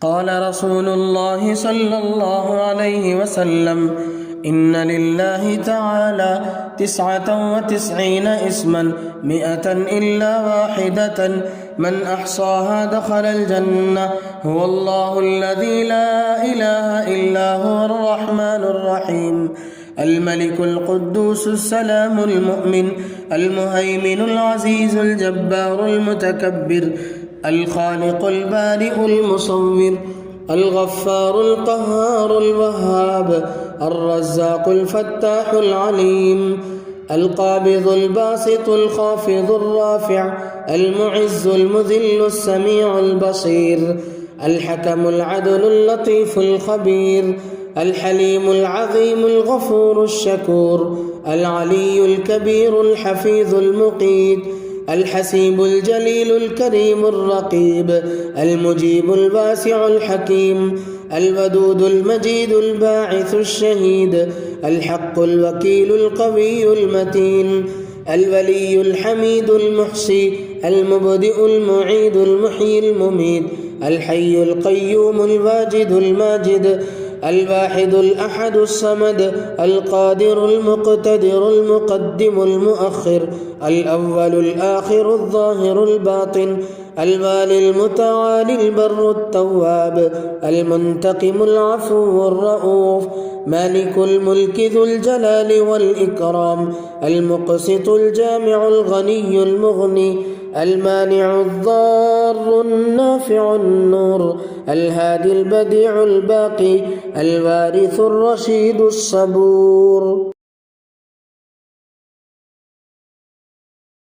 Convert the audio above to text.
قال رسول الله صلى الله عليه وسلم: إن لله تعالى 99 اسما 100 إلا واحدة من أحصاها دخل الجنة. هو الله الذي لا إله إلا هو الرحمن الرحيم، الملك القدوس السلام المؤمن المهيمن العزيز الجبار المتكبر، الخالق البارئ المصور، الغفار القهار الوهاب، الرزاق الفتاح العليم، القابض الباسط الخافض الرافع، المعز المذل السميع البصير، الحكم العدل اللطيف الخبير، الحليم العظيم الغفور الشكور، العلي الكبير الحفيظ المقيت، الحسيب الجليل الكريم الرقيب، المجيب الواسع الحكيم، الودود المجيد الباعث الشهيد، الحق الوكيل القوي المتين، الولي الحميد المحصي، المبدئ المعيد المحيي المميت، الحي القيوم الواجد الماجد، الواحد الأحد الصمد، القادر المقتدر المقدم المؤخر، الأول الآخر الظاهر الباطن، الوالي المتعالي البر التواب، المنتقم العفو الرؤوف، مالك الملك ذو الجلال والإكرام، المقسط الجامع الغني المغني، المانع الضار النافع النور، الهادي البديع الباقي، الوارث الرشيد الصبور.